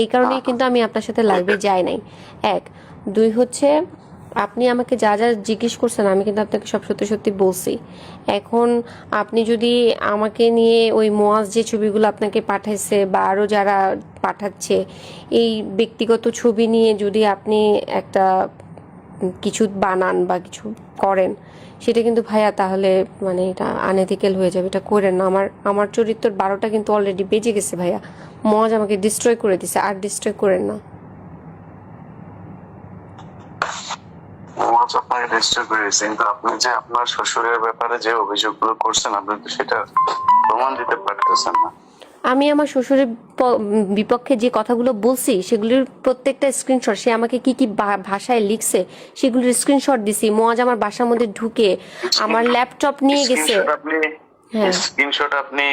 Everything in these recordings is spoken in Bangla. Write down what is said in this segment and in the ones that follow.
এই কারণেই কিন্তু আমি আপনার সাথে লাইভে যাই নাই। এক, দুই হচ্ছে আপনি আমাকে যা যা জিজ্ঞেস করছেন আমি কিন্তু আপনাকে সব সত্যি সত্যি বলছি। এখন আপনি যদি আমাকে নিয়ে ওই মোয়াজ যে ছবিগুলো আপনাকে পাঠাইছে বা আরও যারা পাঠাচ্ছে এই ব্যক্তিগত ছবি নিয়ে যদি আপনি একটা কিছু বানান বা কিছু করেন, সেটা কিন্তু ভাইয়া তাহলে মানে এটা আনএথিক্যাল হয়ে যাবে। এটা করেন না। আমার আমার চরিত্রের 12টা কিন্তু অলরেডি বেজে গেছে ভাইয়া। মজ আমাকে ডিস্ট্রয় করে দিছে, আর ডিস্ট্রয় করেন না। আপনাকে ডিস্টার্ব করেছে, কিন্তু আপনি যে আপনার শ্বশুরের ব্যাপারে যে অভিযোগগুলো করছেন আপনি তো সেটা প্রমাণ দিতে পারতেছেন না। আমি আমার শ্বশুরের বিপক্ষে যে কথাগুলো বলছি সেগুলির প্রত্যেকটা স্ক্রিনশট, সে আমাকে কি কি ভাষায় লিখছে সেগুলির স্ক্রিনশট দিছি। মোয়াজ আমার বাসার মধ্যে ঢুকে আমার ল্যাপটপ নিয়ে গেছে। হ্যাঁ, স্ক্রিনশট আপনি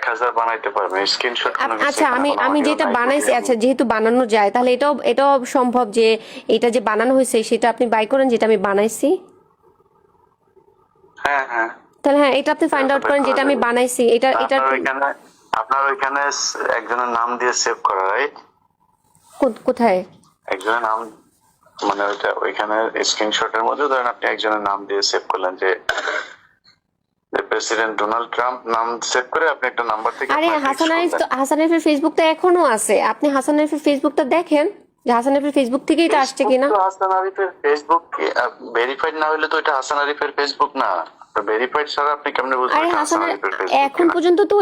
1000 বানাইতে পারবেন স্ক্রিনশট। আচ্ছা, আমি যেটা বানাইছি, আচ্ছা যেহেতু বানানো যায় তাহলে এটাও সম্ভব যে এটা যে বানানো হয়েছে সেটা আপনি বাই করেন যেটা আমি বানাইছি। হ্যাঁ হ্যাঁ, তাহলে হ্যাঁ, এটা আপনি ফাইন্ড আউট করেন যেটা আমি বানাইছি। এটা আপনার ওইখানে একজনের নাম দিয়ে সেভ করা, রাইট? কোথায় একজনের নাম, মানে ওইখানে স্ক্রিনশটের মধ্যে ধরেন আপনি একজনের নাম দিয়ে সেভ করলেন যে প্রেসিডেন্ট ডোনাল্ড ট্রাম্প নাম সেভ করে আপনি একটা নাম্বার থেকে। আরে হাসান আরিফের ফেসবুকটা এখনো আছে, আপনি হাসান আরিফের ফেসবুকটা দেখেন যে হাসান আরিফের ফেসবুক থেকেই এটা আসছে কিনা। হাসান আরিফের ফেসবুক ভেরিফাইড না হলে তো এটা হাসান আরিফের ফেসবুক না। ভেরিফাইড ছাড়া আপনি কেমনে বুঝবেন? আরে হাসান এখন পর্যন্ত তো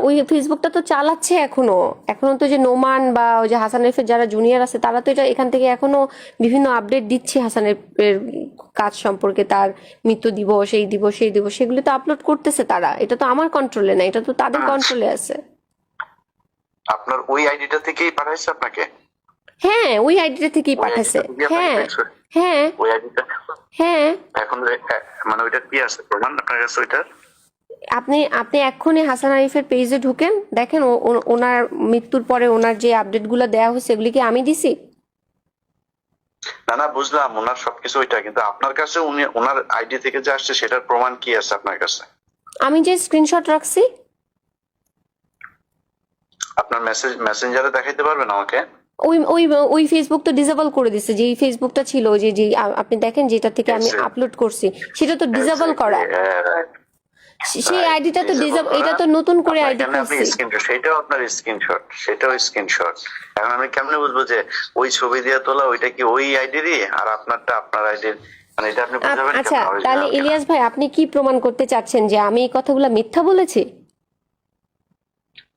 ওই ফেসবুকটা তো চালাচ্ছে এখনো তো যে নোমান বা ওই যে হাসান আরিফের যারা জুনিয়র আছে তারা তো এটা এখান থেকে এখনো বিভিন্ন আপডেট দিচ্ছে হাসান আরিফের কাজ সম্পর্কে, তার মৃত্যু দিবস, এই দিবস সেই দিবস, সেগুলো তো আপলোড করতেছে তারা। এটা তো আমার কন্ট্রোলে না, এটা তো তাদের কন্ট্রোলে আছে। আপনার ওই আইডিটা থেকেই পাঠাইছে আপনাকে? হ্যাঁ, ওই আইডিটা থেকেই পাঠাইছে। হ্যাঁ হ্যাঁ ওই আইডিটা। হ্যাঁ, এখন মানে ওইটা কি আছে প্রমাণ আপনার কাছে ওইটার? আপনি এক্ষুনি হাসান আরিফের পেজে ঢুকেন, দেখেন ওনার মৃত্যুর পরে ওনার যে আপডেট গুলো দেওয়া হয়েছে এগুলি কি আমি দিছি? না না, বুঝলাম ওনার সবকিছু ওইটা, কিন্তু আপনার কাছে উনি ওনার আইডি থেকে যে আসছে সেটার প্রমাণ কি আছে আপনার কাছে? আমি যে স্ক্রিনশট রাখছি। আপনার মেসেঞ্জারে দেখাইতে পারবেন আমাকে? ওই ওই ওই ফেসবুক তো ডিসেবল করে দিছে। যে ফেসবুকটা ছিল যে আপনি দেখেন যেটা থেকে আমি আপলোড করছি সেটা তো ডিসেবল করা। সেই আইডিটা তো ডিসেবল, এটা তো নতুন করে আইডি খুলছি। সেটাও আপনার স্ক্রিনশট, সেটাও স্ক্রিনশট। এখন আমি কেমনে বুঝবো যে ওই ছবি দিয়ে তোলা ওইটা কি ওই আইডিরই আর আপনারটা আপনার আইডির? মানে এটা আপনি বুঝাবেন? আচ্ছা, তাহলে ইলিয়াস ভাই আপনি কি প্রমাণ করতে চাচ্ছেন যে আমি এই কথাগুলো মিথ্যা বলেছি?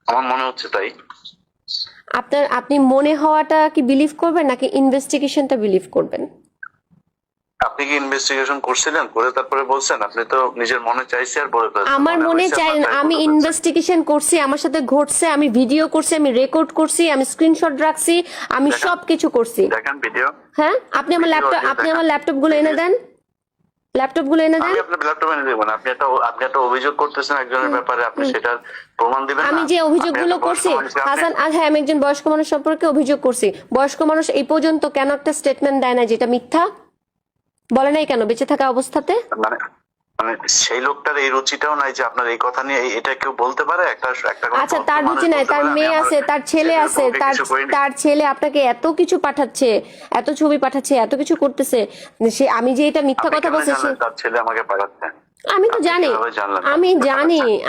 আমার মনে হচ্ছে তাই। আপনি মনে হওয়াটা কি বিলিভ করবেন নাকি ইনভেস্টিগেশনটা বিলিভ করবেন? আপনি কি ইনভেস্টিগেশন করছিলেন, করে তারপরে বলছেন? আপনি তো নিজের মনে চাইছে আর বলে ফেলছেন। আমার মনে চাই, আমি ইনভেস্টিগেশন করছি, আমার সাথে ঘটছে, আমি ভিডিও করছি, আমি রেকর্ড করছি, আমি স্ক্রিনশট রাখছি, আমি সবকিছু করছি। দেখেন ভিডিও। হ্যাঁ, আপনি আমার ল্যাপটপ গুলো এনে দেন। ল্যাপটপ গুলো এনে দেন। আমি আপনার ল্যাপটপ এনে দেব না। আপনি একটা অভিযোগ করতেছেন একজনের ব্যাপারে, আপনি সেটার প্রমাণ দিবেন না? আমি যে অভিযোগগুলো করছি হাসান, হ্যাঁ আমি একজন বয়স্ক মানুষ সম্পর্কে অভিযোগ করছি। বয়স্ক মানুষ এই পর্যন্ত কেন একটা স্টেটমেন্ট দেয় না যেটা মিথ্যা? বলে নাই কেন বেঁচে থাকা অবস্থাতে? মানে সেই লোকটার এই রুচিটাও নাই যে আপনার এই কথা নিয়ে এটা কেউ বলতে পারে একটা। আচ্ছা, তার রুচি নাই, তার মেয়ে আছে, তার ছেলে আছে, তার ছেলে আপনাকে এত কিছু পাঠাচ্ছে, এত ছবি পাঠাচ্ছে, এত কিছু করতেছে। সে আমি যে এটা মিথ্যা কথা বলছি, তার ছেলে আমাকে পাঠাচ্ছে। আমি তো জানি,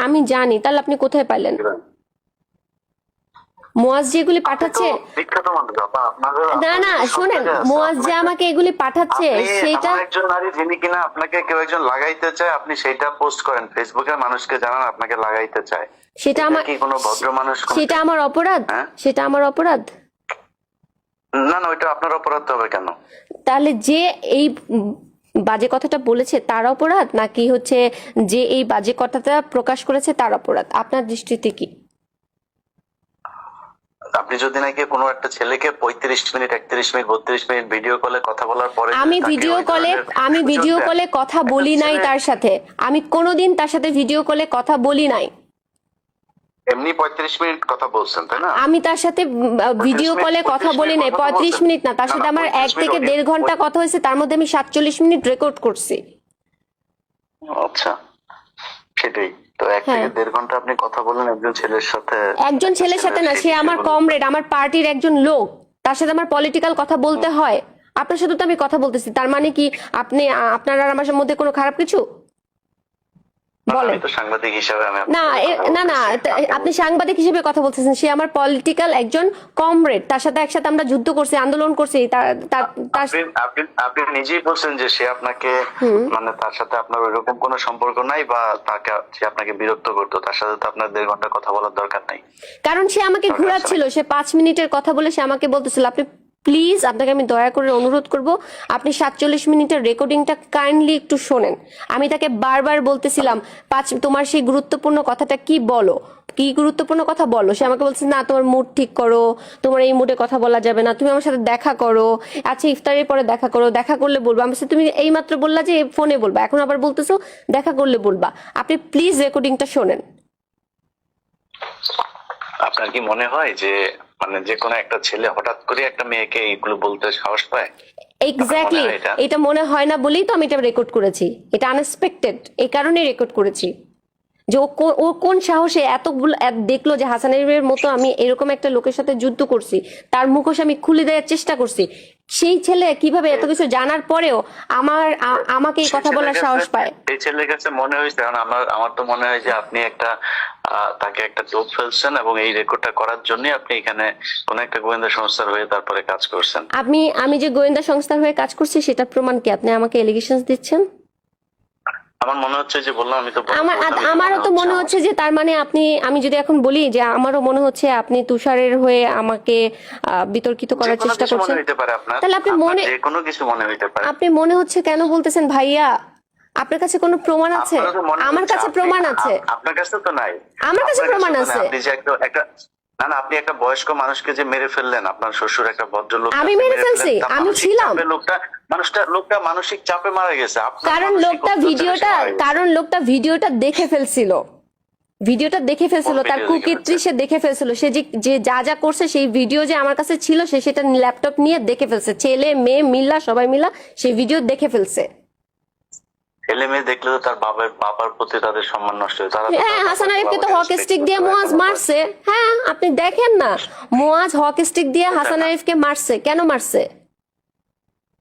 আমি জানি। তাহলে আপনি কোথায় পাইলেন? মোয়াজ যেগুলি পাঠাচ্ছে, না না শোনেন, মোয়াজ যে আমাকে এগুলি পাঠাচ্ছে সেটা একজন নারী যিনি কিনা আপনাকে কেউ একজন লাগাইতে চায়, আপনি সেটা পোস্ট করেন ফেসবুকে, মানুষকে জানান আপনাকে লাগাইতে চায়। সেটা আমার কি কোনো ভদ্র মানুষ? সেটা আমার অপরাধ? সেটা আমার অপরাধ? না না, ওইটা আপনার অপরাধ হবে কেন? তাহলে যে এই বাজে কথাটা বলেছে তার অপরাধ, নাকি হচ্ছে যে এই বাজে কথাটা প্রকাশ করেছে তার অপরাধ আপনার দৃষ্টিতে কি? আপনি যদি নাকি কোনো একটা ছেলেকে 35 মিনিট 31 মিনিট 32 মিনিট ভিডিও কলে কথা বলার পরে, আমি ভিডিও কলে কথা বলি নাই তার সাথে, আমি কোনোদিন তার সাথে ভিডিও কলে কথা বলি নাই। এমনি 35 মিনিট কথা বলছেন তাই না? আমি তার সাথে ভিডিও কলে কথা বলি নাই 35 মিনিট না, তার সাথে আমার 1 থেকে 1.5 ঘন্টা কথা হয়েছে, তার মধ্যে আমি 47 মিনিট রেকর্ড করছি। আচ্ছা, সেটাই। তো 1 থেকে 1.5 ঘন্টা আপনি কথা বলেন একজন ছেলের সাথে। একজন ছেলের সাথে না, সে আমার কমরেড, আমার পার্টির একজন লোক, তার সাথে আমার পলিটিক্যাল কথা বলতে হয়। আপনার সাথে তো আমি কথা বলতেছি, তার মানে কি আপনি আপনার আর আমার মধ্যে কোনো খারাপ কিছু? বলেন। আমি তো সাংবাদিক হিসাবে আমি না না না, আপনি সাংবাদিক হিসেবে কথা বলতেছেন, সে আমার পলিটিক্যাল একজন কমরেড, তার সাথে একসাথে আমরা যুদ্ধ করছি, আন্দোলন করছি। আপনি নিজেই বলছেন যে সে আপনাকে মানে তার সাথে আপনার ওইরকম কোনো সম্পর্ক নাই বা তাকে সে আপনাকে বিরক্ত করতো, তার সাথে তো আপনার 1.5 ঘন্টা কথা বলার দরকার নাই। কারণ সে আমাকে ঘুরাচ্ছিল, সে 5 মিনিটের কথা বলে সে আমাকে বলতেছিল আপনি প্লিজ, আপনাকে আমি দয়া করে অনুরোধ করব আপনি 47 মিনিটের রেকর্ডিংটা কাইন্ডলি একটু শোনেন। আমি তাকে বারবার বলতেছিলাম তোমার সেই গুরুত্বপূর্ণ কথাটা কি বলো, কি গুরুত্বপূর্ণ কথা বলো। সে আমাকে বলছে না তোমার মুড ঠিক করো, তোমার এই মুডে কথা বলা যাবে না, তুমি আমার সাথে দেখা করো, আচ্ছা ইফতারের পরে দেখা করো, দেখা করলে বলবো। আমি বলছি তুমি এই মাত্র বললা যে ফোনে বলবা, এখন আবার বলতেছো দেখা করলে বলবা। আপনি প্লিজ রেকর্ডিংটা শোনেন। আপনার কি মনে হয় যে মানে যে কোনো একটা ছেলে হঠাৎ করে একটা মেয়েকে এইগুলো বলতে সাহস পায়? এক্স্যাক্টলি, এটা মনে হয় না বলেই তো আমি এটা রেকর্ড করেছি। এটা আনএক্সপেক্টেড, এই কারণেই রেকর্ড করেছি যে ও কোন সাহসে এতগুলো দেখলো যে হাসানের মতো আমি এরকম একটা লোকের সাথে যুদ্ধ করছি, তার মুখোশ আমি খুলে দেওয়ার চেষ্টা করছি। সেই ছেলে কিভাবে এত কিছু জানার পরেও আমাকে এই কথা বলার সাহস পায়? এই ছেলের কাছে মনে হয়েছে, কারণ আমার তো মনে হয় যে আপনি একটা তাকে একটা টোপ ফেলছেন এবং এই রেকর্ডটা করার জন্য আপনি এখানে কোন একটা গোয়েন্দা সংস্থার হয়ে তারপরে কাজ করছেন। আমি যে গোয়েন্দা সংস্থার হয়ে কাজ করছি সেটার প্রমাণ কি? আপনি আমাকে এলিগেশনস দিচ্ছেন। আমার মনে হচ্ছে যে বললাম আমি তো আমারও তো মনে হচ্ছে যে তার মানে আমি যদি এখন বলি যে আমারও মনে হচ্ছে আপনি তুষারের হয়ে আমাকে বিতর্কিত করার চেষ্টা করছেন, তাহলে আপনি কোনো কিছু মনে হইতে পারে। আপনি মনে হচ্ছে কেন বলতেছেন ভাইয়া? আপনার কাছে কোনো প্রমাণ আছে? আমার কাছে প্রমাণ আছে। আপনার কাছে তো নাই। আমার কাছে প্রমাণ আছে। আপনি যে একটা না আপনি একটা বয়স্ক মানুষকে যে মেরে ফেললেন, আপনার শ্বশুর একটা ভদ্রলোক, আমি মেরে ফেলছি, আমি ছিলাম। লোকটা মানসিক চাপে মারা গেছে। কারণ লোকটা ভিডিওটা দেখে ফেলছিল, তার কুকীর্তি সে দেখে ফেলছিল। সে যে যা করছে সেই ভিডিও যে আমার কাছে ছিল, সে সেটা ল্যাপটপ নিয়ে দেখে ফেলছে। ছেলে মেয়ে মিল্লা সবাই মিলা সেই ভিডিও দেখে ফেলছে। ছেলে মেয়ে দেখলে তো তার বাবার প্রতি তাদের সম্মান নষ্ট হয়। হ্যাঁ, হাসান আরিফকে তো হক স্টিক দিয়ে মুয়াজ মারছে। হ্যাঁ, আপনি দেখেন না, মুয়াজ হক স্টিক দিয়ে হাসান আরিফকে মারছে। কেন মারছে?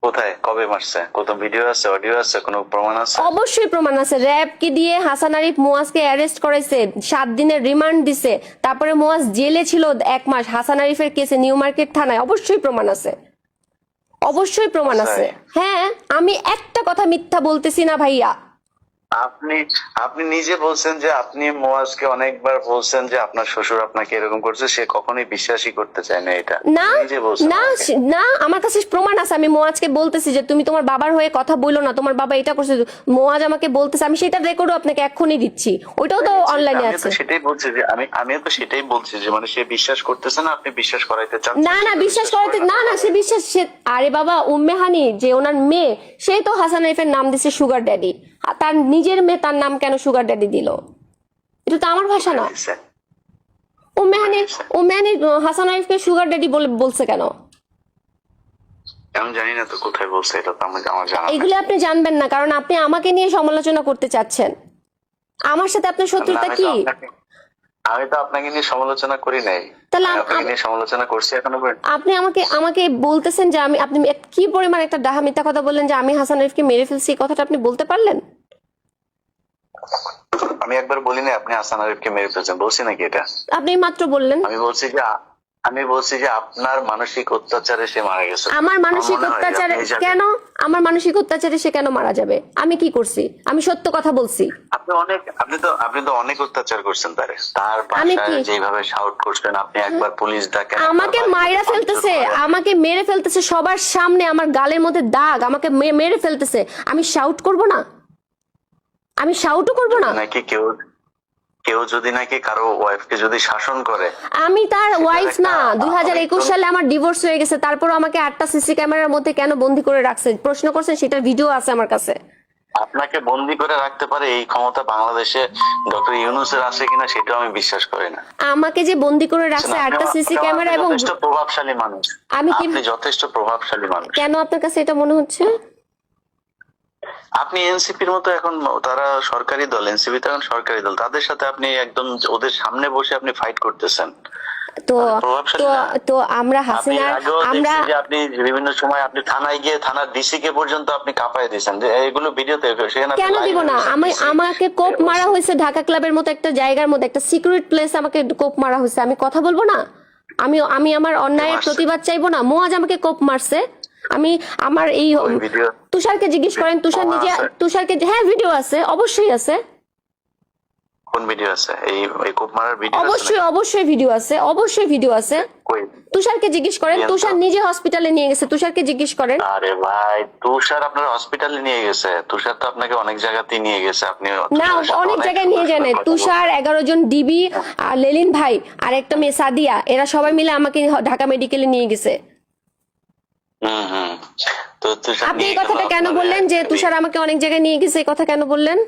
কোথায়, কবে মারছে? কত ভিডিও আছে, অডিও আছে, কোনো প্রমাণ আছে? অবশ্যই প্রমাণ আছে। র‍্যাব কি দিয়ে হাসান আরিফ মুয়াজকে অ্যারেস্ট করাইছে, 7 দিনের রিমান্ড দিছে, তারপরে মুয়াজ জেলে ছিল 1 মাস হাসান আরিফের কেসে নিউ মার্কেট থানায়। অবশ্যই প্রমাণ আছে, অবশ্যই প্রমাণ আছে। হ্যাঁ, আমি একটা কথা মিথ্যা বলতেছি না ভাইয়া। আপনি নিজে বলছেন যে আপনি মুয়াজকে অনেকবার বলছেন যে আপনার শ্বশুর আপনাকে এরকম করছে, সে কখনোই বিশ্বাসই করতে চায় না এটা। না না, আমার কাছে প্রমাণ আছে। আমি মুয়াজকে বলতেছি যে তুমি তোমার বাবার হয়ে কথা বইলো না, তোমার বাবা এটা করছে। মুয়াজ আমাকে বলতেছে, আমি সেটা রেকর্ডও আপনাকে এক্ষুনি দিচ্ছি, ওইটাও তো অনলাইনে আছে। সেটাই বলছি যে আমিও তো সেটাই বলছি যে মানে সে বিশ্বাস করতেছে না, আপনি বিশ্বাস করাইতে চান। না বিশ্বাস করাইতে না, সে বিশ্বাস। আরে বাবা, উম্মে হানি যে ওনার মেয়ে, সেই তো হাসান আরিফের নাম দিছে সুগার ড্যাডি। তার নিজের মেয়ে তার নাম কেন সুগার ড্যাডি দিল? এটা তো আমার ভাষা না। উম্মে হানি হাসান আরিফকে সুগার ড্যাডি বলছে কেন? আমি জানি না তো কোথায় বলছে, এটা তো আমার জানা। এগুলো আপনি জানবেন না, কারণ আপনি আমাকে নিয়ে সমালোচনা করতে চাচ্ছেন। আমার সাথে আপনার শত্রুতা কি? আমি তো আপনাকে নিয়ে সমালোচনা করি নাই। তাহলে আপনাকে নিয়ে সমালোচনা করছি এখনো পর্যন্ত। আপনি আমাকে বলতেছেন যে আপনি কি পরিমাণ একটা ডাহা মিথ্যা কথা বললেন যে আমি হাসান আরিফকে মেরে ফেলছি। এই কথাটা আপনি বলতে পারলেন? আমি একবার বলিনি আপনি হাসান আরিফকে মেরে ফেলছেন, বলছি নাকি এটা? আপনি মাত্র বললেন। আমি বলছি যে আপনার মানসিক অত্যাচারে সে মারা গেছে। আমার মানসিক অত্যাচারে কেন? আমার মানসিক অত্যাচারে সে কেন মারা যাবে? আমি কি করছি? আমি সত্য কথা বলছি। আপনি তো অনেক অত্যাচার করছেন তারে। তার বাসায় যেভাবে শাউট করছেন, আপনি একবার পুলিশ ডাকেন, আমাকে মাইরা ফেলতেছে, আমাকে মেরে ফেলতেছে সবার সামনে, আমার গালের মধ্যে দাগ, আমাকে মেরে ফেলতেছে। আমি শাউট করব না? আমি শাউটও করব না নাকি? কেউ যদি নাকি কারো ওয়াইফকে যদি শাসন করে, আমি তার ওয়াইফ না। 2021 সালে আমার ডিভোর্স হয়ে গেছে, তারপর আমাকে 8টা সিসি ক্যামেরার মধ্যে কেন বন্দি করে রাখছে? প্রশ্ন করছেন, সেটার ভিডিও আছে আমার কাছে। আপনাকে বন্দি করে রাখতে পারে এই ক্ষমতা বাংলাদেশে ডক্টর ইউনূসের আছে কিনা সেটাও আমি বিশ্বাস করি না। আমাকে যে বন্দি করে রাখছে 8টা সিসি ক্যামেরা, এবং যথেষ্ট প্রভাবশালী মানুষ। আপনি যথেষ্ট প্রভাবশালী মানুষ। কেন আপনার কাছে এটা মনে হচ্ছে? আপনি এনসিপির মতো এখন, তারা সরকারি দল, এনসিপি তো এখন সরকারি দল, তাদের সাথে আপনি একদম ওদের সামনে বসে আপনি ফাইট করতেছেন। তো প্রভাবশালী তো না? তো আমরা আপনি হাসিনার আগেও আমরা দেখছি যে আপনি বিভিন্ন সময় আপনি থানায় গিয়ে থানার ডিসি কে পর্যন্ত আপনি কাঁপায় দিয়েছেন, যে এগুলো ভিডিওতে সেখানে কেন দিব না? আমাকে কোপ মারা হয়েছে ঢাকা ক্লাবের মতো একটা জায়গার মধ্যে, একটা সিকিউরিট প্লেস আমাকে কোপ মারা হয়েছে, আমি কথা বলবো না? আমি আমি আমার অন্যায়ের মারছে? প্রতিবাদ চাইবো না? মোয়াজ আমাকে কোপ মারছে, আমি আমার এই ওই ভিডিও তুষারকে জিজ্ঞেস করেন, তুষার নিজে আছে? তুষারকে, হ্যাঁ ভিডিও আছে, অবশ্যই আছে, কোন ভিডিও আছে? এই কোপ মারার ভিডিও আছে অবশ্যই অবশ্যই ভিডিও আছে, অবশ্যই ভিডিও আছে। কই? তুষারকে জিজ্ঞেস করেন, দিয়েন তো। তুষার নিজে হসপিটালে নিয়ে গেছে, তুষারকে জিজ্ঞেস করেন। আরে ভাই, তুষার আপনার হসপিটালে নিয়ে গেছে? তুষার তো আপনাকে অনেক জায়গাতেই নিয়ে গেছে, আপনি না, তুষারের সাথে অনেক অনেক জায়গায় নিয়ে যায় না। সুন্দর কথা তুষার, 11 জন ডিবি, আর লেলিন ভাই, আর একটা মেয়ে সাদিয়া, এরা সবাই মিলে আমাকে ঢাকা মেডিকেলে নিয়ে গেছে। হুম। তো তুষার আপনি এই নিয়ে কথাটা গেল কেন আপনার বললেন যে তুষার আমাকে অনেক জায়গায় নিয়ে গেছে? এই কথা কেন বললেন?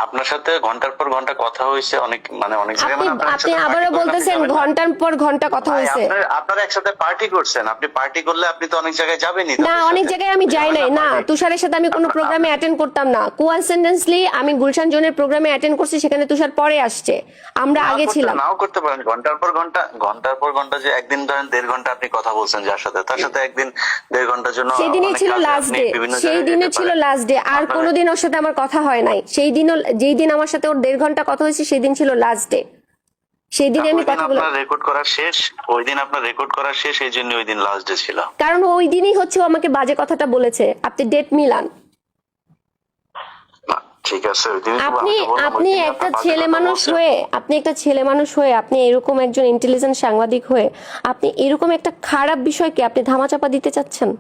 আপনার সাথে ঘন্টার পর ঘন্টা কথা হয়েছে অনেক, মানে অনেক জায়গায়, আপনি মানে আপনার আপনি একসাথে আবারও party করলে আপনি বলতেছেন যাবেন না। ঘন্টার পর ঘন্টা কথা ভাই, হয়েছে। আপনারা একসাথে পার্টি করছেন, আপনি পার্টি করলে আপনি তো অনেক জায়গায় যাবেনই। না, অনেক জায়গায় আমি যাই নাই। না, তুষারের সাথে আমি কোনো প্রোগ্রামে অ্যাটেন্ড করতাম না। কোইন্সিডেন্টলি আমি গুলশান জোনের প্রোগ্রামে অ্যাটেন্ড করছি, সেখানে তুষার পরে আসছে, আমরা আগে ছিলাম। নাও করতে পারেন, ঘন্টার পর ঘন্টা যে একদিন ধরেন 1.5 ঘন্টা আপনি কথা বলছেন যার সাথে, তার সাথে একদিন 1.5 ঘন্টার জন্য সেদিনই অনেক ছিল কাজে লাস্ট আপনি ডে, বিভিন্ন সেই জায়গায় দিনে যেতে ছিল পারেন। Last day. আর আপনার- কোনোদিন ওর সাথে আমার কথা হয় নাই। সেই দিনও, যেই দিন আমার সাথে ওর 1.5 ঘন্টা কথা হয়েছে, সেই দিন ছিল লাস্ট ডে, সেই দিনে আমি ওই দিন কথা বলে, আপনার রেকর্ড করা শেষ, এই জন্য ওই দিন লাস্ট ডে ছিল। কারণ ওই দিনই হচ্ছে ও আমাকে বাজে কথাটা বলেছে। আপনি ডেট মিলান। না, ঠিক আছে, ওই দিনই তো আপনি আমি তো বললাম, ওই আপনি দিনই একটা আপনার বাজে ছেলে কথা মানুষ বলছেন। হয়ে, আপনি এরকম একজন ইন্টেলিজেন্ট সাংবাদিক হয়ে আপনি এরকম একটা খারাপ বিষয়কে আপনি ধামাচাপা দিতে চাচ্ছেন?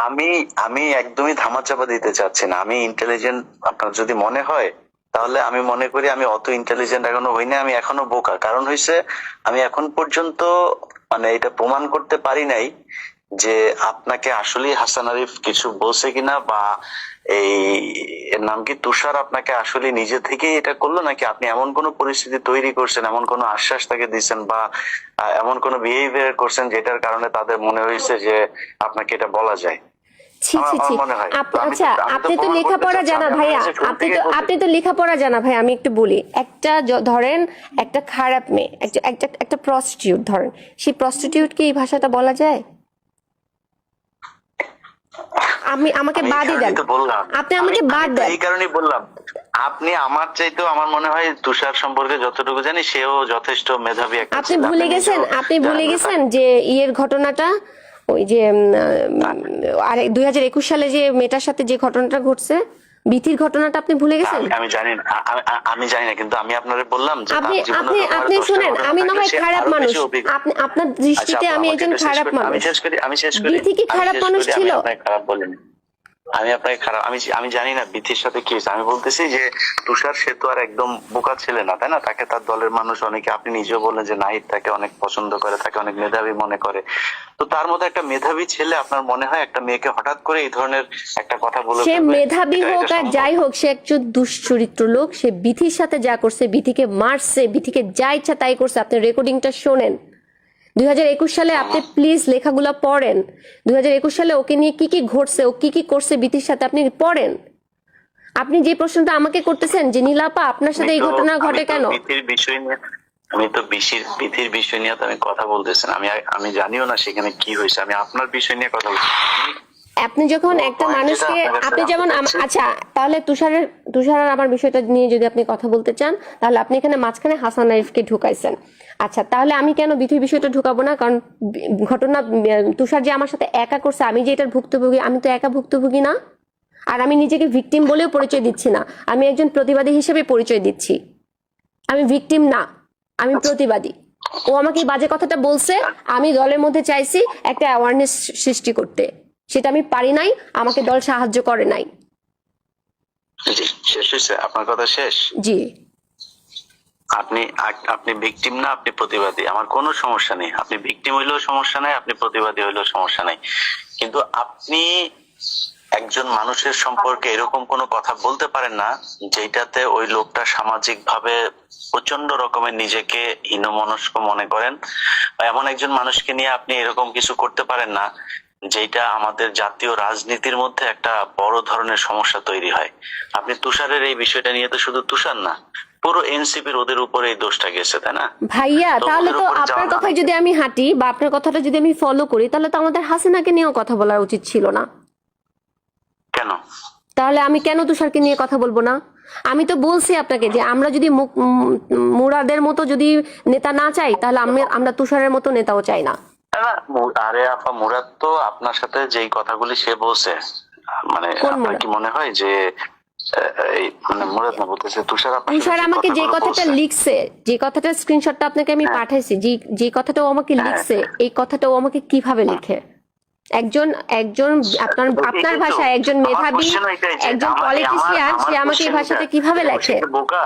আমি আমি একদমই ধামাচাপা দিতে চাচ্ছি না। আমি ইন্টেলিজেন্ট আপনার যদি মনে হয়, তাহলে আমি মনে করি আমি অত ইন্টেলিজেন্ট এখনো হইনি, আমি এখনো বোকা। কারণ হইছে, আমি এখন পর্যন্ত মানে এটা প্রমাণ করতে পারি নাই যে আপনাকে আসলে হাসান আরিফ কিছু বলছে কিনা, বা এই এর নাম কি তুষার আপনাকে আসলে নিজে থেকেই এটা করলো, নাকি আপনি এমন কোন পরিস্থিতি তৈরি করছেন, এমন কোন আশ্বাস তাকে দিচ্ছেন, বা এমন কোন বিহেভিয়ার করছেন যেটার কারণে তাদের মনে হয়েছে যে আপনাকে এটা বলা যায়। ছি ছি ছি। আমার মনে হয়। আচ্ছা, আমি তো আপনি তো প্রমাণ লেখাপড়া করতে জানা চাচ্ছি, ভাইয়া, আমি শুরু আপনি থেকেই তো বলছি। আপনি তো লেখাপড়া জানা ভাই। আমি একটু বলি, একটা ধরেন একটা খারাপ মেয়ে, একটা প্রস্টিটিউট ধরেন, সেই প্রস্টিটিউটকে এই ভাষাটা বলা যায়? আমাকে আমি এই বাদই দেন, কারণেই তো বললাম। আপনি আমাকে আমি বাদ তো দেন। এই কারণেই বললাম, আপনি আমার চাইতেও আমার মনে হয় তুষার সম্পর্কে যতটুকু জানি, সেও যথেষ্ট মেধাবী একটা আপনি ছেলে। ভুলে গেছেন, নিজেও আপনি ভুলে জানেন যে গেছেন যে ইয়ের ঘটনাটা, ওই যে আর 2021 সালে যে মেয়েটার সাথে যে ঘটনাটা ঘটছে, ভীতির ঘটনাটা আপনি ভুলে গেছেন? আমি জানি না, আমি জানি না, কিন্তু আমি আপনারে বললাম যে আপনি তার জীবনে আপনি তো আরো আপনি 10টা শুনেন, ঘটনা আমি না থাকলে হয় সে খারাপ আরো মানুষ, বেশি অভিজ্ঞ। আপনি আপনার আচ্ছা দৃষ্টিতে আপু, আমি আমাকে একজন একটু শেষ খারাপ করি, মানুষ। আমি শেষ করি। বিথি কি খারাপ মানুষ ছিল? আমি আপনাকে খারাপ বলিনি। আমি আপনাকে খারাপ, আমি জানি না বিথির সাথে কি হয়েছে। আমি বলতেছি যে তুষার সে তো আর একদম বোকা ছেলে না, তাই না? তাকে তার দলের মানুষ অনেকে, আপনি নিজেও বললেন যে নাহিদ তাকে অনেক পছন্দ করে, তাকে অনেক মেধাবী মনে করে। তো তার মতো একটা মেধাবী ছেলে আপনার মনে হয় একটা মেয়েকে হঠাৎ করে এই ধরনের একটা কথা বলে সে ফেলবে? মেধাবী এটা হোক আর সম্ভব? যাই হোক, সে একজন দুশ্চরিত্র লোক। সে বিথির সাথে যা করছে, বিথিকে মারছে, বিথিকে যা ইচ্ছা তাই করছে। আপনি রেকর্ডিংটা শোনেন। 2021 সালে আপনি প্লিজ লেখাগুলা পড়েন। 2021 সালে ওকে নিয়ে কি কি ঘটছে, ও কি কি করছে বিথির সাথে, আপনি পড়েন। আপনি যে প্রশ্নটা আমাকে করতেছেন যে নীলাপা আপনার সাথে এই ঘটনা ঘটে কেন, আমি তো বিথির বিষয় নিয়ে তো আমি কথা বলতেছি না। আমি জানিও না সেখানে কি হয়েছে, আমি আপনার বিষয় নিয়ে কথা বলছি। আপনি যখন একটা point মানুষকে, যেটা আপনার কাছে আপনি যেমন জানতে চাচ্ছি। আচ্ছা, তাহলে তুষার আর আমার বিষয়টা নিয়ে যদি আপনি কথা বলতে চান, তাহলে আপনি এখানে মাঝখানে হাসান আরিফকে ঢুকাইছেন। আচ্ছা, তাহলে আমি কেন বিথির বিষয়টা ঢুকাবো না? কারণ ঘটনা তুষার যে আমার সাথে একা করছে, আমি যে এটার ভুক্তভোগী, আমি তো একা ভুক্তভোগী না। আর আমি নিজেকে ভিকটিম বলেও পরিচয় দিচ্ছি না, আমি একজন প্রতিবাদী হিসেবে পরিচয় দিচ্ছি। আমি ভিকটিম না, আমি প্রতিবাদী। ও আমাকে এই বাজে কথাটা বলছে, আমি দলের মধ্যে চাইছি একটা অ্যাওয়ারনেস সৃষ্টি করতে, সেটা আমি পারি নাই, আমাকে দল সাহায্য করে নাই। জি, শেষ হয়েছে আপনার কথা? শেষ? জি। আপনি ভিকটিম না, আপনি প্রতিবাদী, আমার কোনো সমস্যা নেই। আপনি ভিকটিম হইলেও সমস্যা নাই, আপনি প্রতিবাদী হইলেও সমস্যা নাই, কিন্তু আপনি একজন মানুষের সম্পর্কে এরকম কোনো কথা বলতে পারেন না যেটাতে ওই লোকটা সামাজিক ভাবে প্রচন্ড রকমের নিজেকে হীনমনস্ক মনে করেন, বা এমন একজন মানুষকে নিয়ে আপনি এরকম কিছু করতে পারেন না যেটা আমাদের জাতীয় রাজনীতির মধ্যে একটা বড় ধরনের সমস্যা তৈরি হয়। আপনি তুষারের এই বিষয়টা নিয়ে তো শুধু তুষার না, পুরো এনসিপির ওদের উপরে এই দোষটা গেছে, তাই না? ভাইয়া তো তাহলে ওদের তো উপরে আপনার যাওয়া কথায় যদি আমি হাঁটি বা আপনার কথাটা যদি আমি ফলো করি, তাহলে তো আমাদের হাসিনাকে নিয়েও কথা বলা উচিত ছিল না। কেন? তাহলে আমি কেন তুষারকে নিয়ে কথা বলবো না? আমি তো বলছি আপনাকে যে আমরা যদি মুরাদের মতো যদি নেতা না চাই, তাহলে আমরা তুষারের মতো নেতাও চাই না। না, আরে আপা, মুরাদ তো আপনার সাথে যেই কথাগুলি সে বলছে, মানে কোন আপনার মুরাদ? কি মনে হয় যে এই মানে মুরাদ না বলতেছে তুষার আপনার সাথে তুষার যে আমাকে যে কথাগুলো কথাটা বলছে? লিখছে, যে কথাটা স্ক্রিনশটটা আপনাকে আমি হ্যাঁ। পাঠাইছি, যে কথাটা ও আমাকে হ্যাঁ। লিখছে, এই কথাটা ও আমাকে কিভাবে লিখে? একজন একজন আপনার আপনার এটাই তো। ভাষায় একজন আমার মেধাবী, question এটাই যে একজন আমার পলিটিশিয়ান, সে আমাকে এই question ভাষাতে টা- কিভাবে লেখে? সে তো বোকা,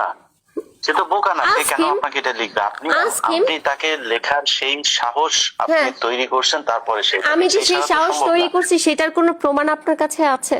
সে তো বোকা না, সে Ask কেন him. আপনাকে এটা লিখবে? Ask him. আপনি তাকে লেখার সেই সাহস আপনি হ্যাঁ। তৈরি করছেন, তারপরে সে আমি যে সেই ছাড়া তো সাহস সম্ভব তৈরি না। করছি সেটার কোনো প্রমাণ আপনার কাছে আছে?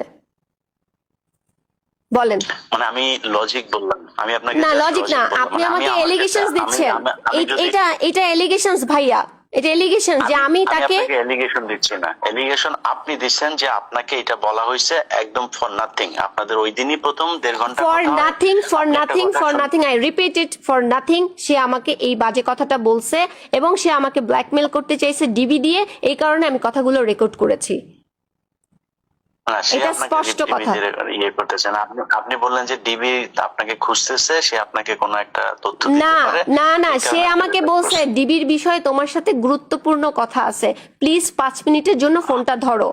বলেন। মানে আমি লজিক বললাম, আমি আপনাকে না just লজিক না, logic বললাম। আপনি মানে আমাকে আমার এলিগেশনস ক্ষেত্রে- দিচ্ছেন। আমি যদি- এটা এলিগেশনস ভাইয়া, এটা এলিগেশন যে আমি তাকে আপনাকে এলিগেশন দিচ্ছি না, এলিগেশন আপনি দিচ্ছেন যে আপনাকে এটা বলা হয়েছে একদম ফর নাথিং। আপনাদের ওই দিনই প্রথম 1.5 ঘন্টা ফর কথা হয়, নাথিং, ফর আপনি একটা নাথিং, কথা ফর শুন- nothing, I repeat it, for nothing. সে আমাকে এই বাজে কথাটা বলছে এবং সে আমাকে ব্ল্যাকমেল করতে চাইছে ডিবি দিয়ে, এই কারণে আমি কথাগুলো রেকর্ড করেছি। না, সে এটা আপনাকে স্পষ্ট ডিবি কথা। ইয়ে করতেছে না। আপনি বললেন যে ডিবি আপনাকে খুঁজতেছে, সে আপনাকে কোনো একটা তথ্য দিতে না পারে। না না, এই সে কারণে আমাকে আপনি বলছে ডিবির বিষয়ে তোমার সাথে গুরুত্বপূর্ণ কথা আছে, প্লিজ 5 মিনিটের জন্য ফোনটা ধরো।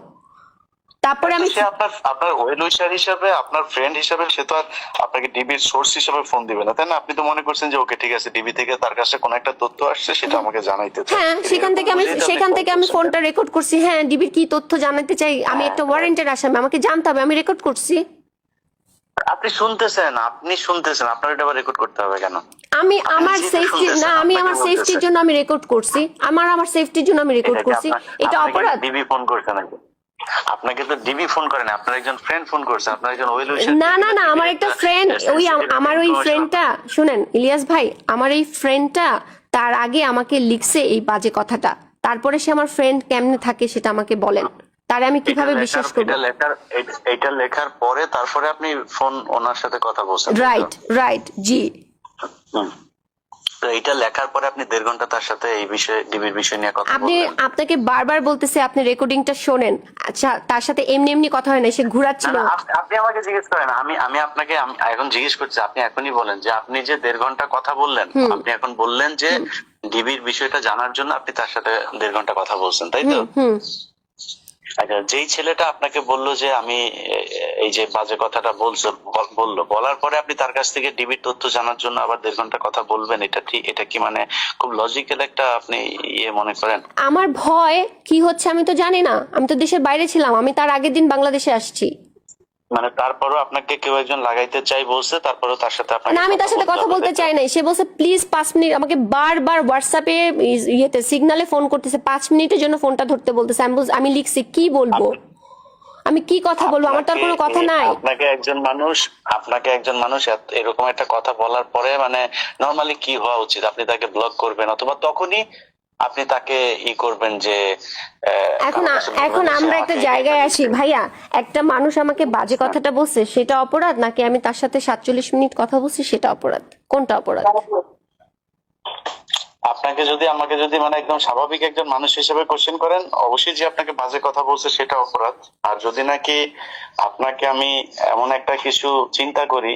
তারপরে আমি সে আপনার আপনার ওয়েল উইশার হিসাবে, আপনার ফ্রেন্ড হিসাবে সে তো আর আপনাকে ডিবির সোর্স হিসাবে ফোন দিবে না, তাই না? আপনি তো মনে করছেন যে ওকে ঠিক আছে, ডিবি থেকে তার কাছে কোনো একটা তথ্য আসছে, সেটা আমাকে জানাইতে চায়। হ্যাঁ, সেখান থেকে আমি ফোনটা রেকর্ড করছি। হ্যাঁ, ডিবির কি তথ্য জানাতে চাই, আমি একটা ওয়ারেন্টের আসামি, আমাকে জানতে হবে, আমি রেকর্ড করছি। আপনি শুনতেছেন, আপনার এটা আবার রেকর্ড করতে হবে কেন? আমি আপনি আমার নিজেই তো সেফটি শুনতেছেন, না, আমি আপনাকে আমার বলতেছে। সেফটির জন্য আমি রেকর্ড করছি, আমার সেফটির জন্য আমি রেকর্ড করছি। এটা অপরাধ? ডিবি ফোন করছে নাকি? আপনাকে তো ডিবি ফোন করে না, আপনার একজন ফ্রেন্ড ফোন করছে, আপনার একজন ওয়েল উইশার। না না না, আমার একটা ফ্রেন্ড, আমার ওই ফ্রেন্ডটা, শুনেন ইলিয়াস ভাই, আমার এই ফ্রেন্ডটা তার আগে আমাকে লিখছে এই বাজে কথাটা, তারপরে সে আমার ফ্রেন্ড কেমনে থাকে সেটা আমাকে বলেন, তারে আমি কিভাবে বিশ্বাস করব? এটা লেখার পরে তারপরে আপনি ফোন ওনার সাথে কথা বলছেন, তাই তো? রাইট জি। হুম। তো এটা লেখার পরে আপনি 1.5 ঘন্টা তার সাথে এই বিষয়ে, ডিবির বিষয় নিয়ে কথা আপনি বললেন। আপনাকে বারবার বলতেছে আপনি রেকর্ডিংটা শোনেন। আচ্ছা, তার সাথে এমনি এমনি কথা হয় না, সে না, ঘুরাচ্ছিল। না, আপনি আমাকে জিজ্ঞেস করেন, আমি আপনাকে এখন জিজ্ঞেস করছি, আপনি এখনই বলেন যে আপনি যে 1.5 ঘন্টা কথা বললেন, আপনি এখন বললেন যে ডিবির বিষয়টা জানার জন্য আপনি তার সাথে 1.5 ঘন্টা কথা বলছেন, তাই তো? হুম। আচ্ছা, যেই ছেলেটা আপনাকে বললো যে আমি এই যে বাজে কথাটা বলার পরে আপনি তার কাছ থেকে ডিবির তথ্য জানার জন্য আবার 1.5 ঘন্টা কথা বলবেন, এটা কি মানে খুব লজিক্যাল একটা আপনি ইয়ে মনে করেন? আমার ভয় কি হচ্ছে আমি তো জানি না, আমি তো দেশের বাইরে ছিলাম, আমি তার আগের দিন বাংলাদেশে আসছি। মানে তারপরও আপনাকে কেউ একজন লাগাইতে চাই বলছে, তারপরও তার সাথে আপনাকে না, আমি তার সাথে কথা বলতে চাই নাই। সে বলছে প্লিজ 5 মিনিট, আমাকে বারবার হোয়াটসঅ্যাপে ইয়েতে সিগনালে ফোন করতেছে, 5 মিনিটের জন্য ফোনটা ধরতে বলতেছে। আমি লিখছি কি বলবো, আমি কি কথা বলবো, আমার তো আর কোনো কথা নাই। আপনাকে একজন মানুষ এরকম একটা কথা বলার পরে মানে নরমালি কি হওয়া উচিত? আপনি তাকে ব্লক করবেন, অথবা তখনই আপনি তাকে করবেন যে এখন আমরা একটা জায়গায় আসি ভাইয়া, একটা মানুষ আমাকে বাজে কথাটা বলছে সেটা অপরাধ, নাকি আমি তার সাথে 47 মিনিট কথা বলছি সেটা অপরাধ? কোনটা অপরাধ? আমাকে যদি মানে একদম স্বাভাবিক একজন মানুষ হিসেবে কোশ্চেন করেন, অবশ্যই যে আপনাকে বাজে কথা বলছে সেটা অপরাধ। আর যদি নাকি আপনাকে আমি এমন একটা কিছু চিন্তা করি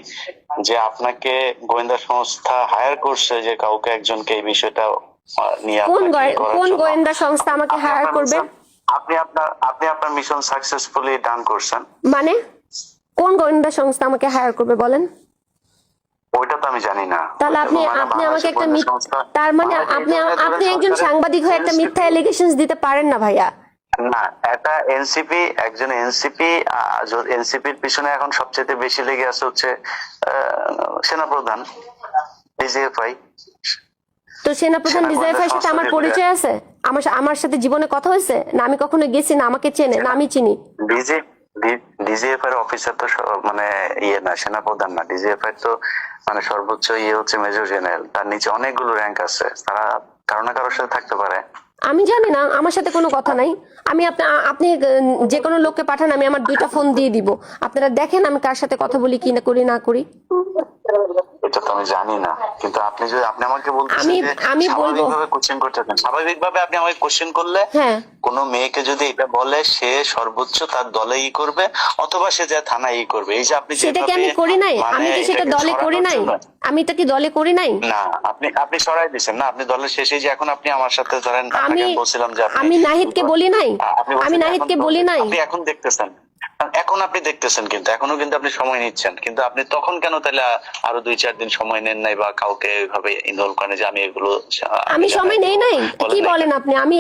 যে আপনাকে গোয়েন্দা সংস্থা হায়ার করছে যে কাউকে একজনকে এই বিষয়টা নিয়ে কোন গোয়েন্দা সংস্থা আমাকে হায়ার করবে? আপনি আপনার মিশন সাকসেসফুলি ডান করছেন। মানে কোন গোয়েন্দা সংস্থা আমাকে হায়ার করবে বলেন? ওইটা তো আমি জানি না। তাহলে আপনি আমাকে একটা তার মানে আপনি একজন সাংবাদিক হয়ে একটা মিথ্যা এলিগেশনস দিতে পারেন না ভাইয়া। না, এটা একজন এনসিপির পিছনে এখন সবচেয়ে বেশি লেগে আছে হচ্ছে সেনাপ্রধান ডিজিএফআই। তো সেনাপ্রধান ডিজিএফআই সাথে আমার পরিচয় আছে? আমার সাথে জীবনে কথা হয়েছে না? আমি কখনো গেছি না? আমাকে চেনে না? আমি চিনি? ডিজিএফআই অফিসার তো মানে না, সেনাপ্রধান না। ডিজিএফআই তো মানে সর্বোচ্চ হচ্ছে মেজর জেনারেল, তার নিচে অনেকগুলো র্যাঙ্ক আছে, তারা কারো না কারোর সাথে থাকতে পারে। আমি জানি না, আমার সাথে কোনো কথা নাই। আমি আপনি যে কোনো লোককে পাঠান, আমি আমার 2টা ফোন দিয়ে দিব, আপনারা দেখেন আমি কার সাথে কথা বলি কি না করি না করি। এটা তো আমি জানি না, কিন্তু আপনি যদি আপনি আমাকে বলতেছেন আমি যে আমি বলবো স্বাভাবিকভাবে কোশ্চেন করতেছেন, স্বাভাবিকভাবে আপনি আমাকে কোশ্চেন করলে হ্যাঁ, কোনো মেয়েকে যদি এটা বলে সে সর্বোচ্চ তার দলে ই করবে অথবা সে যা থানায় ই করবে, এই যে আপনি সেটা কি আমি করি নাই? আমি কি সেটা দলে করি নাই? আমি এটা কি দলে করি নাই? না, আপনি সরাই দিচ্ছেন না, আপনি দলের শেষে যে এখন আপনি আমার সাথে ধরেন আমি আপনাকে বলছিলাম যে আমি নাহিদকে বলি নাই, আপনি আমি বলছেন নাহিদকে এখন বলি নাই। আপনি এখন দেখতেছেন, এখন আপনি দেখতেছেন, কিন্তু এখনো কিন্তু আপনি সময় নিচ্ছেন, কিন্তু আপনি তখন কেন তাহলে আরো 2-4 দিন সময় নেন নাই বা কাউকে এইভাবে ইনভলভ করেন যে আমি এগুলো আমি সময় নেই নাই? কি বলেন আপনি? আমি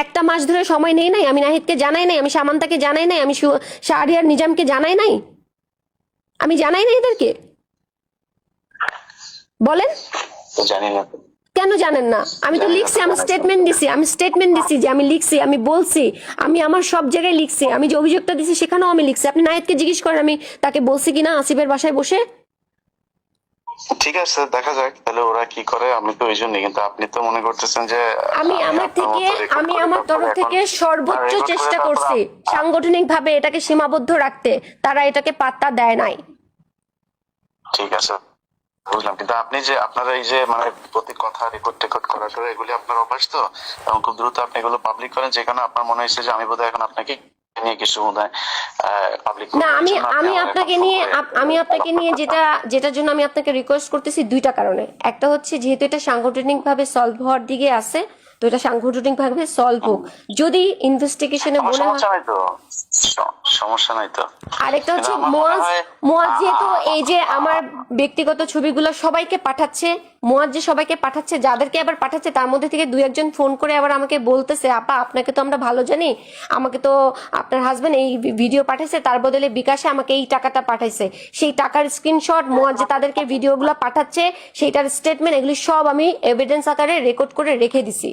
একটা মাস ধরে সময় নেই নাই? আমি নাহিদকে জানাই নাই, আমি সামান্তাকে জানাই নাই, আমি শাহরিয়ার নিজামকে জানাই নাই, আমি জানাই নাই এদেরকে? বলেন তো জানি না। কেন জানেন না? আমি তো লিখছি, আমি স্টেটমেন্ট দিছি যে আমি লিখছি, আমি বলছি, আমি আমার সব জায়গায় লিখছি, আমি যে অভিযোগটা দিছি সেখানেও আমি লিখছি। আপনি নাহিদকে জিজ্ঞেস করেন আমি তাকে বলছি কিনা আসিফের বাসায় বসে। ঠিক আছে, দেখা যাক তাহলে ওরা কি করে। আমি তো ওই জন্যই, কিন্তু আপনি তো মনে করতেছেন যে আমি আমার তরফ থেকে সর্বোচ্চ চেষ্টা করছি সাংগঠনিক ভাবে এটাকে সীমাবদ্ধ রাখতে, তারা এটাকে পাত্তা দেয় নাই। ঠিক আছে, বুঝলাম, কিন্তু আপনি যে আপনারা এই যে মানে প্রতি কথা রেকর্ড করা টরা এগুলি আপনার অভ্যাস তো, এবং খুব দ্রুত আপনি এগুলো পাবলিক করেন, যেখানে আপনার মনে হয়েছে যে আমি বোধহয় এখন আপনাকে নিয়ে কিছু বোধহয় পাবলিক না, আমি আপনাকে নিয়ে যেটার জন্য আমি আপনাকে রিকোয়েস্ট করতেছি 2টা কারণে। একটা হচ্ছে যেহেতু এটা সাংগঠনিক ভাবে সলভ হওয়ার দিকে আছে, তো এটা সাংগঠনিক ভাবে সলভ হোক। যদি ইনভেস্টিগেশনে মনে হয় সমস্যা নাই তো। আরেকটা হচ্ছে মুয়াজ যেহেতু এই যে আমার ব্যক্তিগত ছবিগুলো সবাইকে পাঠাচ্ছে, মুয়াজ যে সবাইকে পাঠাচ্ছে, যাদেরকে আবার পাঠাচ্ছে তার মধ্যে থেকে 2-1 জন ফোন করে আবার আমাকে বলতেছে, আপা আপনাকে তো আমরা ভালো জানি, আমাকে তো আপনার হাজবেন্ড এই ভিডিও পাঠাইছে, তার বদলে বিকাশে আমাকে এই টাকাটা পাঠাইছে, সেই টাকার স্ক্রিনশট, মুয়াজ যে তাদেরকে ভিডিওগুলো পাঠাচ্ছে সেইটার স্টেটমেন্ট, এগুলি সব আমি এভিডেন্স আকারে রেকর্ড করে রেখে দিছি।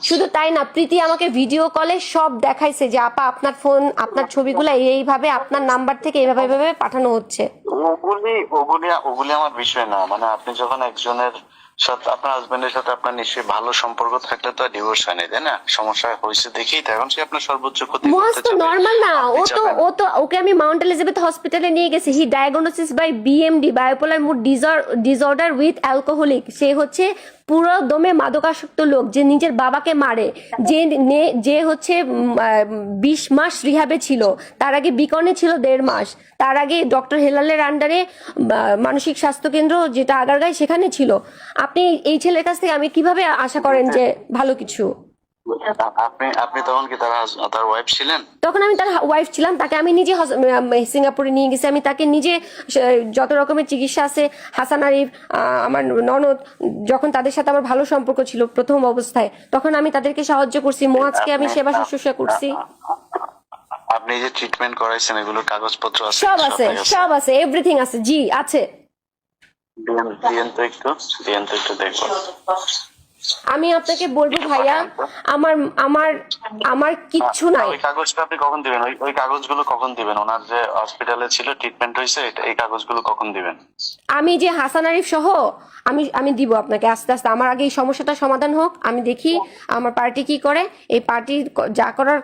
শুধু তাই না, প্রীতি আমাকে ভিডিও কলে সব দেখাইছে যে আপা আপনার ফোন, আপনার ছবিগুলো এইভাবে আপনার নাম্বার থেকে এইভাবে পাঠানো হচ্ছে। ওগুলি আমার বিষয় না, মানে আপনি যখন একজনের সাথে আপনার হাজবেন্ডের সাথে আপনার নিশ্চয়ই ভালো সম্পর্ক থাকলে তো ডিভোর্স হয় না, তাই না? সমস্যা হয়েছে দেখেই তো এখন সে আপনার সর্বোচ্চ ক্ষতি মুয়াজ তো নরমাল না, ওকে আমি মাউন্ট এলিজাবেথ হসপিটালে নিয়ে গেছি। He diagnosis by BMD, bipolar mood disorder with alcoholic. সে হচ্ছে পুরো দমে মাদকাসক্ত লোক, যে নিজের বাবাকে মারে, যে হচ্ছে 20 মাস রিহাবে ছিল, তার আগে বিকনে ছিল 1.5 মাস, তার আগে ডক্টর হেলালের আন্ডারে মানসিক স্বাস্থ্য কেন্দ্র যেটা আগারগাঁয় সেখানে ছিল। আপনি এই ছেলের কাছ থেকে আমি কিভাবে আশা করেন যে ভালো কিছু? আপনি তখন কি তার ওয়াইফ ছিলেন? তখন আমি তার ওয়াইফ ছিলাম, তাকে আমি নিজে সিঙ্গাপুরে নিয়ে গেছি, আমি তাকে নিজে যত রকমের চিকিৎসা আছে, হাসান আরিফ, আমার ননদ, যখন তাদের সাথে আমার ভালো সম্পর্ক ছিল প্রথম অবস্থায়, তখন আমি তাদেরকে সাহায্য করছি, মুয়াজকে আমি সেবা শুশ্রূষা করছি। আপনি যে ট্রিটমেন্ট করাইছেন এগুলোর কাগজপত্র আছে? সব আছে, এভরিথিং আছে, জি আছে। দিয়েন তো একটু দেখবো। আমি আপনাকে বলবো ভাইয়া, আমার কিচ্ছু নাই। ওই কাগজটা আপনি কখন দিবেন? ওই কাগজগুলো কখন দিবেন? ওনার যে হসপিটালে ছিল, ট্রিটমেন্ট হয়েছে, এই কাগজগুলো কখন দিবেন? আমি যে হাসান আরিফ সহ আমি দিব আপনাকে আস্তে আস্তে। আমার আগে এই সমস্যাটা সমাধান হোক, আমি দেখি আমার পার্টি কি করে। এই পার্টি যা করার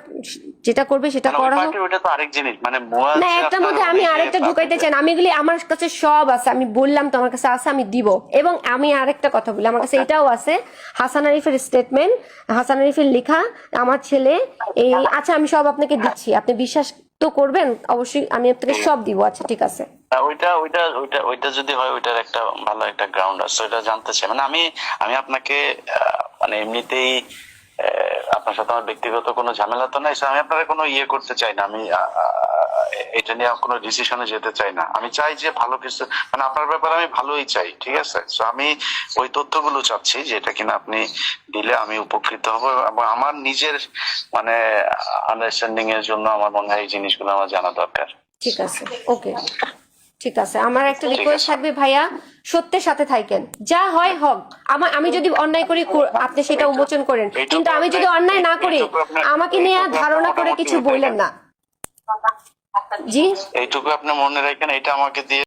যেটা করবে সেটা করা হোক। ওটা তো আরেক জিনিস, মানে না, একটার মধ্যে আমি আরেকটা ঢুকাইতে চাই না। আমি এগুলি আমার কাছে সব আছে, আমি বললাম তো আমার কাছে আছে, আমি দিব। এবং আমি আরেকটা কথা বলি, আমার কাছে এটাও আছে, হাসান আরিফের স্টেটমেন্ট, হাসান আরিফের লেখা, আমার ছেলে এই, আচ্ছা আমি সব আপনাকে দিচ্ছি, আপনি বিশ্বাস তো করবেন অবশ্যই, আমি আপনাকে সব দিব। আচ্ছা ঠিক আছে, ওইটা যদি হয়, ওইটার একটা ভালো একটা গ্রাউন্ড আছে, ওইটা জানতে চাই। মানে আমি আপনাকে মানে এমনিতেই আপনার সাথে আমার ব্যক্তিগত কোনো ঝামেলা তো নাই, আমি আপনার কোনো ইয়ে করতে চাই না, আমি এটা নিয়ে কোনো ডিসিশনে যেতে চাই না। আমি চাই যে ভালো কিছু, মানে আপনার ব্যাপারে আমি ভালোই চাই, ঠিক আছে? তো আমি ওই তথ্যগুলো চাচ্ছি যেটা কিনা আপনি দিলে আমি উপকৃত হব, এবং আমার নিজের মানে আন্ডারস্ট্যান্ডিং এর জন্য আমার মনে হয় এই জিনিসগুলো আমার জানা দরকার। ঠিক আছে, ওকে, ঠিক আছে। আমার একটা রিকোয়েস্ট থাকবে ভাইয়া, সত্যের সাথে থাকেন, যা হয় হোক। আমি যদি অন্যায় করি আপনি সেটা উন্মোচন করেন, কিন্তু আমি যদি অন্যায় না করি আমাকে নিয়ে ধারণা করে কিছু বললেন না। জি, এইটুকু আপনি মনে রাখেন, এটা আমাকে দিয়ে